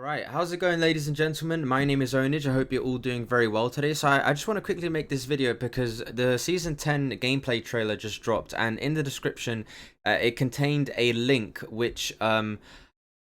Alright, how's it going, ladies and gentlemen? My name is Onage. I hope you're all doing very well today. So I just want to quickly make this video because the Season 10 gameplay trailer just dropped, and in the description it contained a link which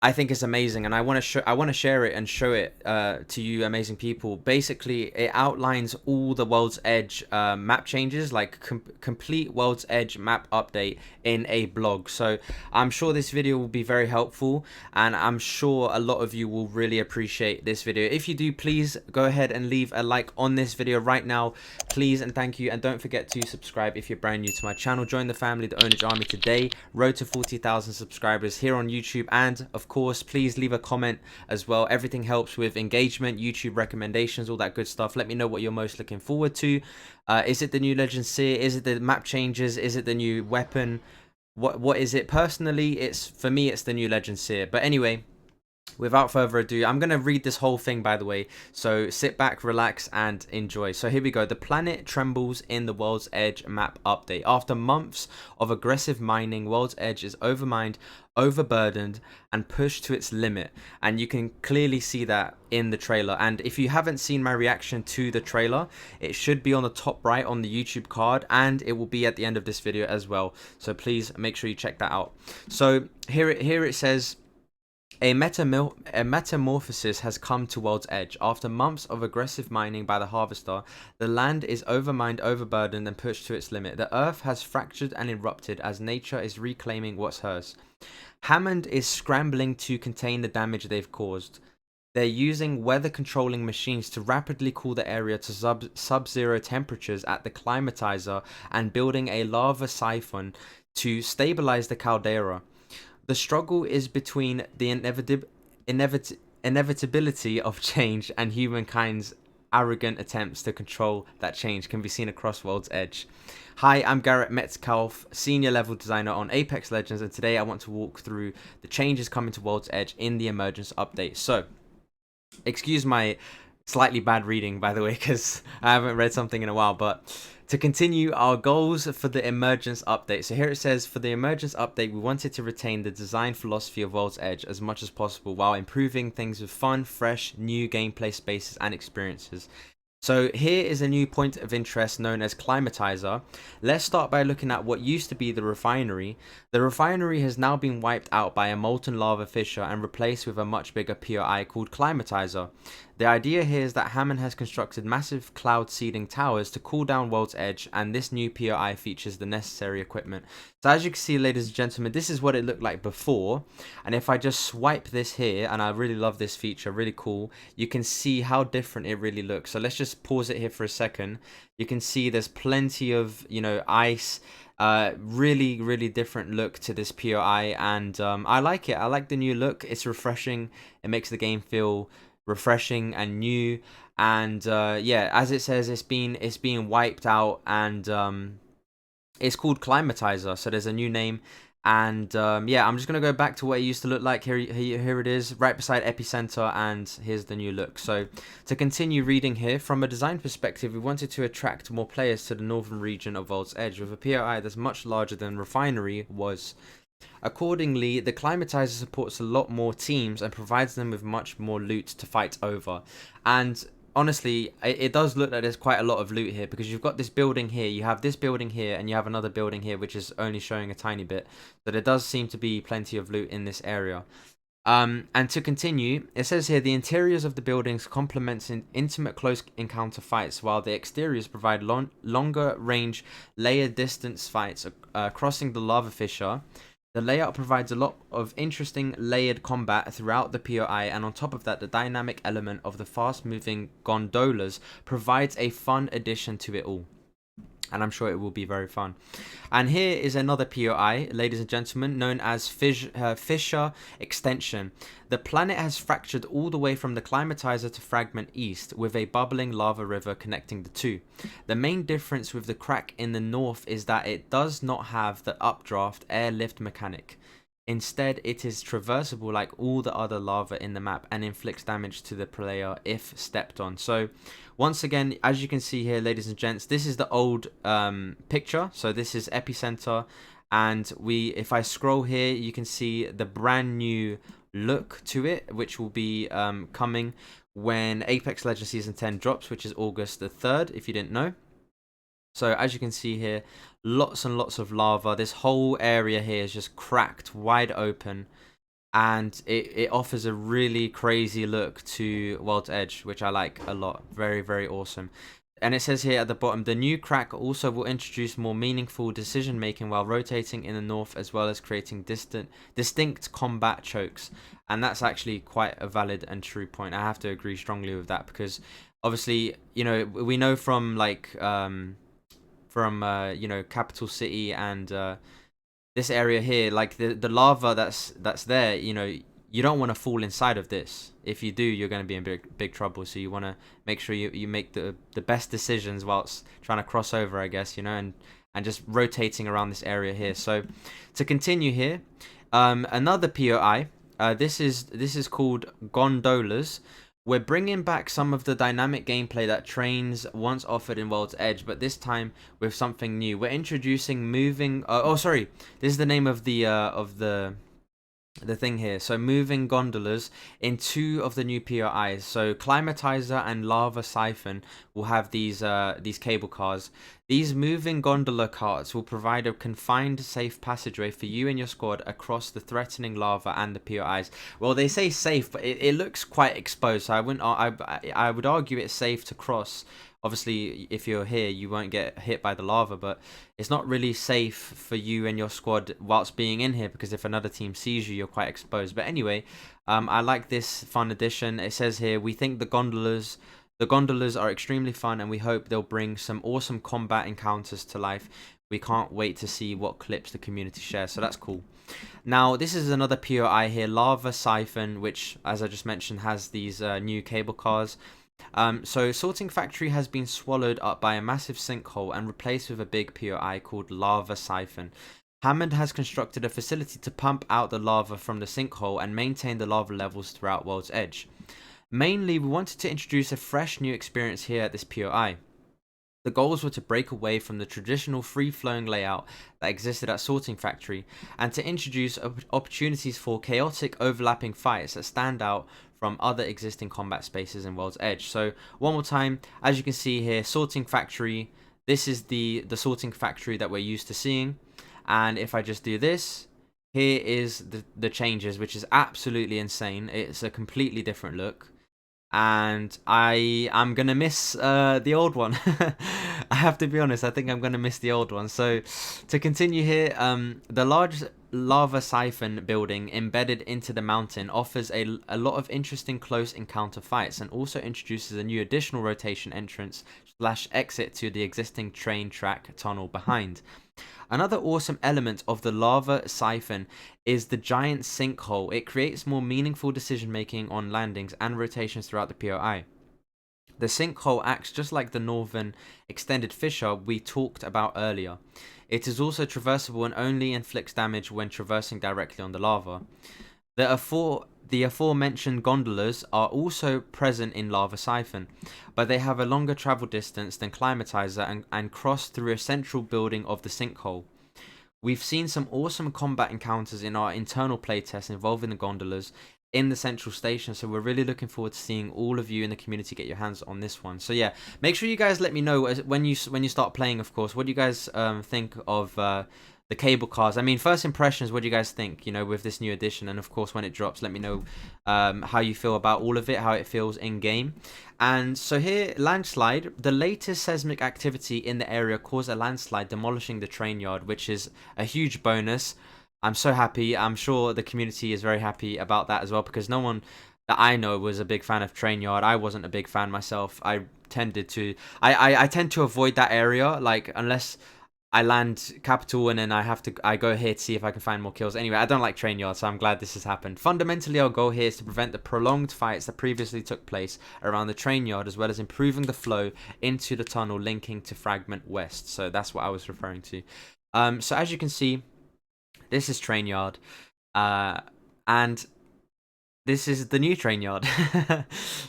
I think is amazing, and I want to share it and show it to you amazing people. Basically, it outlines all the World's Edge map changes, like complete World's Edge map update in a blog. So I'm sure this video will be very helpful, and I'm sure a lot of you will really appreciate this video. If you do, please go ahead and leave a like on this video right now, please, and thank you. And don't forget to subscribe if you're brand new to my channel. Join the family, the Onage Army today. Road to 40,000 subscribers here on YouTube, and of course, please leave a comment as well. Everything helps with engagement, YouTube recommendations, all that good stuff. Let me know what you're most looking forward to. Is it the new Legend Seer? Is it the map changes? Is it the new weapon? What is it? Personally, for me it's the new Legend Seer. But anyway, without further ado, I'm going to read this whole thing, by the way, so sit back, relax, and enjoy. So here we go. The planet trembles in the World's Edge map update. After months of aggressive mining, World's Edge is overmined, overburdened, and pushed to its limit. And you can clearly see that in the trailer. And if you haven't seen my reaction to the trailer, it should be on the top right on the YouTube card, and it will be at the end of this video as well. So please make sure you check that out. So here it says, a metamorphosis has come to World's Edge. After months of aggressive mining by the Harvester, the land is overmined, overburdened, and pushed to its limit. The earth has fractured and erupted as nature is reclaiming what's hers. Hammond is scrambling to contain the damage they've caused. They're using weather-controlling machines to rapidly cool the area to sub-zero temperatures at the Climatizer and building a lava siphon to stabilize the caldera. The struggle is between the inevitability of change and humankind's arrogant attempts to control that change can be seen across World's Edge. Hi, I'm Garrett Metcalf, Senior Level Designer on Apex Legends, and today I want to walk through the changes coming to World's Edge in the Emergence update. So, excuse my slightly bad reading, by the way, because I haven't read something in a while, but to continue, our goals for the Emergence update. So here it says, for the Emergence update, we wanted to retain the design philosophy of World's Edge as much as possible while improving things with fun, fresh, new gameplay spaces and experiences. So here is a new point of interest known as Climatizer. Let's start by looking at what used to be the refinery. The refinery has now been wiped out by a molten lava fissure and replaced with a much bigger POI called Climatizer. The idea here is that Hammond has constructed massive cloud seeding towers to cool down World's Edge, and this new POI features the necessary equipment. So as you can see, ladies and gentlemen, this is what it looked like before, and if I just swipe this here, and I really love this feature, really cool, you can see how different it really looks. So let's just pause it here for a second. You can see there's plenty of, ice, really different look to this POI, and I like it. I like the new look. It's refreshing. It makes the game feel refreshing and new, and yeah, as it says, it's being wiped out, and it's called Climatizer, so there's a new name. And yeah, I'm just gonna go back to what it used to look like. Here it is, right beside Epicenter, and here's the new look. So to continue reading here, from a design perspective, we wanted to attract more players to the northern region of World's Edge with a POI that's much larger than Refinery was. Accordingly, the Climatizer supports a lot more teams and provides them with much more loot to fight over. And honestly, it does look like there's quite a lot of loot here, because you've got this building here, you have this building here, and you have another building here which is only showing a tiny bit. So there does seem to be plenty of loot in this area. And to continue, it says here, the interiors of the buildings complements in intimate close encounter fights, while the exteriors provide longer range layered distance fights crossing the lava fissure. The layout provides a lot of interesting layered combat throughout the POI, and on top of that, the dynamic element of the fast-moving gondolas provides a fun addition to it all. And I'm sure it will be very fun. And here is another POI, ladies and gentlemen, known as Fissure Extension. The planet has fractured all the way from the Climatizer to Fragment East, with a bubbling lava river connecting the two. The main difference with the crack in the north is that it does not have the updraft airlift mechanic. Instead, it is traversable like all the other lava in the map and inflicts damage to the player if stepped on. So, once again, as you can see here, ladies and gents, this is the old picture. So this is Epicenter, and if I scroll here, you can see the brand new look to it, which will be coming when Apex Legends Season 10 drops, which is August the 3rd, if you didn't know. So as you can see here, lots and lots of lava. This whole area here is just cracked wide open, and it offers a really crazy look to World's Edge, which I like a lot. Very, very awesome. And it says here at the bottom, the new crack also will introduce more meaningful decision making while rotating in the north, as well as creating distinct combat chokes. And that's actually quite a valid and true point. I have to agree strongly with that, because obviously, you know, we know from like you know, Capital City and this area here, like the lava that's there, you know, you don't want to fall inside of this. If you do, you're going to be in big trouble. So you want to make sure you make the best decisions whilst trying to cross over, I guess, you know, and just rotating around this area here. So to continue here, another POI, this is called gondolas. We're bringing back some of the dynamic gameplay that Trains once offered in World's Edge, but this time with something new. We're introducing moving. Oh, sorry. This is the name of the thing here. So moving gondolas in 2 of the new POIs. So Climatizer and Lava Siphon will have these cable cars. These moving gondola carts will provide a confined safe passageway for you and your squad across the threatening lava and the POIs. Well, they say safe, but it looks quite exposed, so I would argue it's safe to cross. Obviously, if you're here, you won't get hit by the lava, but it's not really safe for you and your squad whilst being in here, because if another team sees you, you're quite exposed. But anyway, I like this fun addition. It says here, we think the gondolas are extremely fun, and we hope they'll bring some awesome combat encounters to life. We can't wait to see what clips the community shares, so that's cool. Now, this is another POI here, Lava Siphon, which, as I just mentioned, has these new cable cars. So Sorting Factory has been swallowed up by a massive sinkhole and replaced with a big POI called Lava Siphon. Hammond has constructed a facility to pump out the lava from the sinkhole and maintain the lava levels throughout World's Edge. Mainly, we wanted to introduce a fresh new experience here at this POI. The goals were to break away from the traditional free-flowing layout that existed at Sorting Factory, and to introduce opportunities for chaotic overlapping fights that stand out from other existing combat spaces in World's Edge. So one more time, as you can see here, Sorting Factory, this is the Sorting Factory that we're used to seeing. And if I just do this, here is the changes, which is absolutely insane. It's a completely different look. And I'm gonna miss the old one. I have to be honest, I think I'm gonna miss the old one. So to continue here, the large lava siphon building embedded into the mountain offers a lot of interesting close encounter fights, and also introduces a new additional rotation entrance / exit to the existing train track tunnel behind. Another awesome element of the lava siphon is the giant sinkhole. It creates more meaningful decision making on landings and rotations throughout the POI. The sinkhole acts just like the northern extended fissure we talked about earlier. It is also traversable and only inflicts damage when traversing directly on the lava. The aforementioned gondolas are also present in Lava Siphon, but they have a longer travel distance than Climatizer and cross through a central building of the sinkhole. We've seen some awesome combat encounters in our internal playtest involving the gondolas in the central station, so we're really looking forward to seeing all of you in the community get your hands on this one. So yeah, make sure you guys let me know when you start playing, of course, what do you guys think of the cable cars. I mean, first impressions, what do you guys think, you know, with this new edition? And of course, when it drops, let me know how you feel about all of it, how it feels in game. And so here, landslide. The latest seismic activity in the area caused a landslide, demolishing the train yard, which is a huge bonus. I'm so happy. I'm sure the community is very happy about that as well, because no one that I know was a big fan of train yard. I wasn't a big fan myself. I tend to avoid that area, like, unless I land capital and then I go here to see if I can find more kills. Anyway, I don't like train yard, so I'm glad this has happened. Fundamentally, our goal here is to prevent the prolonged fights that previously took place around the train yard, as well as improving the flow into the tunnel linking to Fragment West. So that's what I was referring to. So as you can see, this is train yard, and this is the new train yard.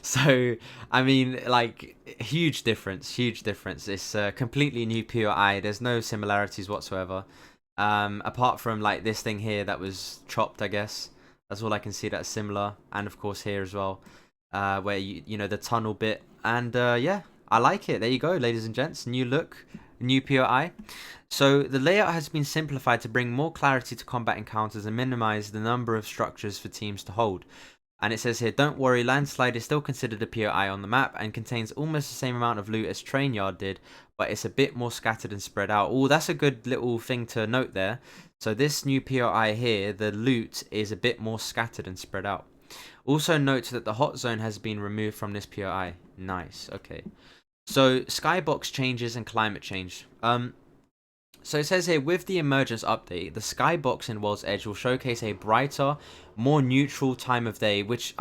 So I mean, like, huge difference. It's a completely new POI. There's no similarities whatsoever, apart from like this thing here that was chopped, I guess. That's all I can see that's similar. And of course here as well, where you know the tunnel bit. And yeah, I like it. There you go, ladies and gents. New look, new POI. So the layout has been simplified to bring more clarity to combat encounters and minimize the number of structures for teams to hold. And it says here, don't worry, Landslide is still considered a POI on the map and contains almost the same amount of loot as Train Yard did, but it's a bit more scattered and spread out. Oh, that's a good little thing to note there. So this new POI here, the loot is a bit more scattered and spread out. Also note that the hot zone has been removed from this POI. Nice, okay. So Skybox changes and climate change. So it says here, with the Emergence update, the Skybox in World's Edge will showcase a brighter, more neutral time of day, which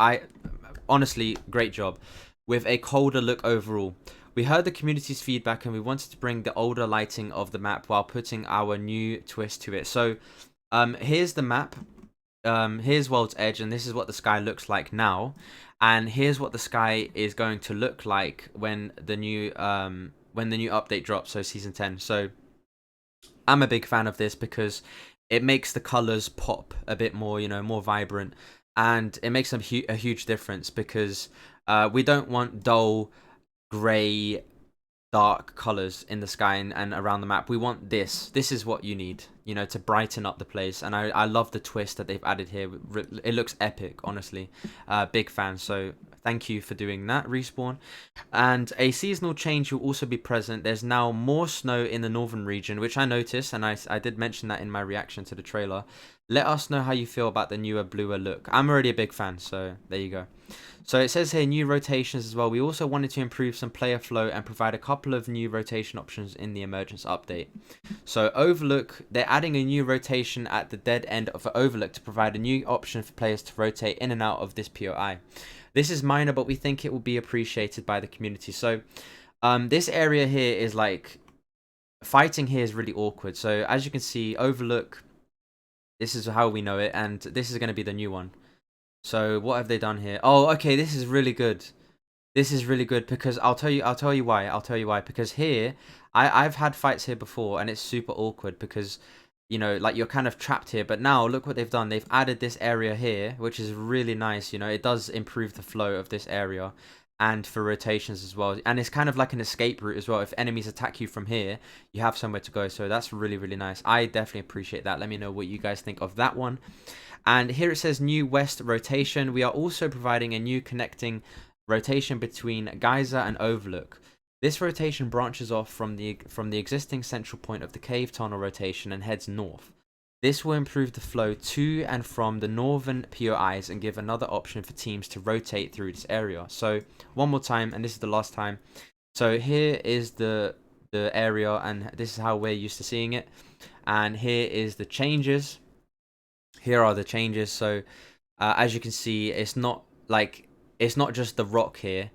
honestly, great job, with a colder look overall. We heard the community's feedback and we wanted to bring the older lighting of the map while putting our new twist to it. So here's the map, here's World's Edge, and this is what the sky looks like now. And here's what the sky is going to look like when the new update drops, so Season 10. So I'm a big fan of this because it makes the colors pop a bit more, you know, more vibrant, and it makes a huge difference because we don't want dull, grey, dark colors in the sky and around the map. We want this. This is what you need, you know, to brighten up the place. And I love the twist that they've added here. It looks epic, honestly. Big fan. So thank you for doing that, Respawn. And a seasonal change will also be present. There's now more snow in the northern region, which I noticed, and I did mention that in my reaction to the trailer. Let us know how you feel about the newer, bluer look. I'm already a big fan, so there you go. So it says here new rotations as well. We also wanted to improve some player flow and provide a couple of new rotation options in the Emergence update. So Overlook, they're adding a new rotation at the dead end of Overlook to provide a new option for players to rotate in and out of this POI. This is minor, but we think it will be appreciated by the community. So this area here is like, fighting here is really awkward. So as you can see, Overlook, this is how we know it, and this is going to be the new one. So what have they done here? Oh, okay, this is really good. This is really good because I'll tell you why. Because here, I've had fights here before and it's super awkward because, you know, like you're kind of trapped here. But now look what they've done. They've added this area here, which is really nice. You know, it does improve the flow of this area and for rotations as well. And it's kind of like an escape route as well. If enemies attack you from here, you have somewhere to go. So that's really, really nice. I definitely appreciate that. Let me know what you guys think of that one. And here it says new west rotation. We are also providing a new connecting rotation between Geyser and Overlook. This rotation branches off from the existing central point of the cave tunnel rotation and heads north. This will improve the flow to and from the northern POIs and give another option for teams to rotate through this area. So one more time, and this is the last time. So here is the area, and this is how we're used to seeing it. And here is the changes. Here are the changes. So as you can see, it's not just the rock here.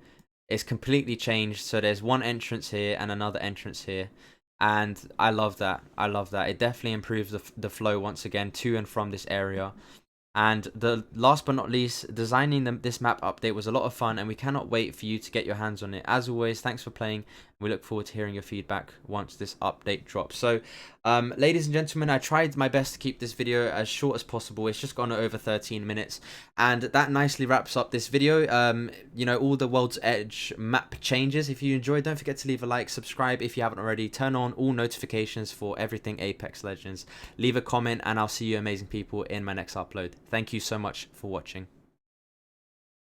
It's completely changed. So there's one entrance here and another entrance here. And I love that. I love that. It definitely improves the flow once again to and from this area. And the last but not least, designing this map update was a lot of fun, and we cannot wait for you to get your hands on it. As always, thanks for playing. We look forward to hearing your feedback once this update drops. So, ladies and gentlemen, I tried my best to keep this video as short as possible. It's just gone over 13 minutes, and that nicely wraps up this video. You know, all the World's Edge map changes. If you enjoyed, don't forget to leave a like, subscribe if you haven't already, turn on all notifications for everything Apex Legends. Leave a comment, and I'll see you amazing people in my next upload. Thank you so much for watching.